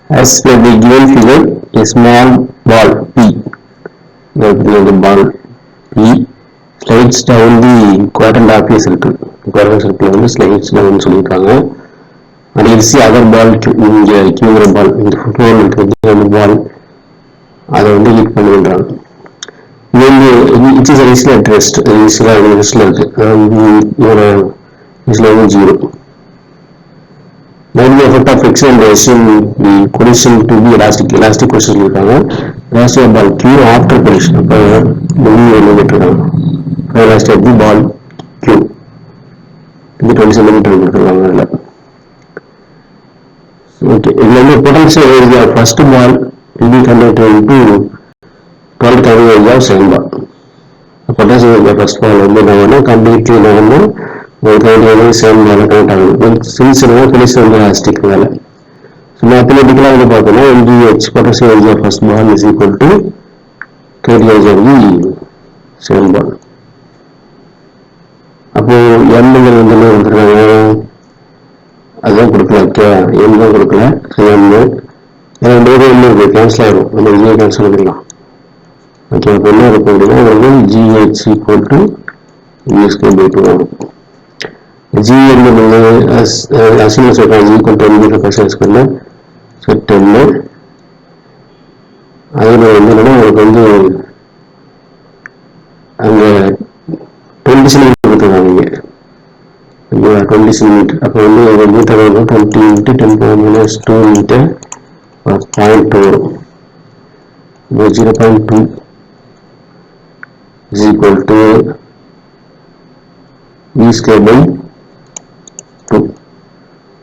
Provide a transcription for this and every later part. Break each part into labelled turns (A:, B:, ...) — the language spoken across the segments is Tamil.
A: As per the given figure, a small ball P, the ball P slides down the quadrant of a circle. Quadrant circle வந்து slides down சொல்லியிருக்காங்க. And you see other ball இங்க கியூங்கிற பால் இந்த ஃபுட்பால் இருக்கிறது அந்த பால் அதை வந்து ஹிட் பண்ணுறாங்க. It is a initial at rest. Initial இருக்கு. ஒரு initial வந்து 0. Then the effect of friction and assume the collision to be elastic. Elastic collision சொல்லியிருக்காங்க. Elastic ball Q after collision. அப்போ வெளியே வெளியிட்டிருக்காங்க. Elastic the ball Q. இது 20 சென்டிமீட்டர் கொடுத்துருக்காங்க அதில். Okay. இதுல வந்து potential area of first ball will be converted into 12 converted area of second ball. Potential area of first ball வந்து நம்ம completely நம்ம ஒரு கைண்ட் சேம் மேலே கனெக்ட் ஆகுது. சின்சியராக கொலிஷன் வந்து எலாஸ்டிக் மேலே. ஸோ மேத்தமெட்டிக்கலாக வந்து பார்த்தோம்னா MGH potential energy of first ball is equal to kinetic energy of the second ball. அப்போ எம்ங்கிறது வந்து என்ன கொடுத்துருக்காங்க, அதுதான் கொடுக்கல. ஓகே, எம் தான் கொடுக்கல. எம் ரெண்டு பேரும் என்ன இருக்குது, கேன்சல் ஆகிடும். நம்ம ஜிஏ கேன்சல் பண்ணிக்கலாம். ஓகே, அப்போ என்ன இருக்கும் அப்படின்னா உங்களுக்கு GH ஈக்குவல் டு U²/2 வரும். G என்பது அசிமல் சொல்றாங்க ஈக்குவல் டு m/s². ஸோ 10. அதில் வந்து என்னன்னா உங்களுக்கு வந்து அங்கே 20 சென்டிமீட்டர் கொடுத்துருக்காங்க. இங்கே 20 சென்டிமீட்டர். அப்போ வந்து ஒரு மீட்டர் வந்து 20 × 10⁻² மீட்டர் 0.2 வரும். 0.2 is equal to V²/2.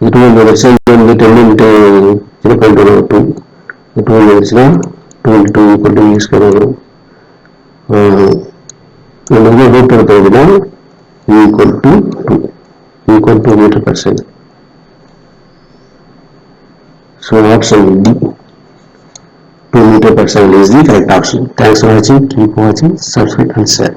A: இது வந்து வெர்ஷன் வந்து 10 × 0.2 இது வந்து வந்துச்சுன்னா 22 equal to V² வரும். இது வந்து root எடுத்ததுன்னா equal to 2 m/s. So option D, 2 m/s is the correct option. Thanks for watching. Keep watching, subscribe and share.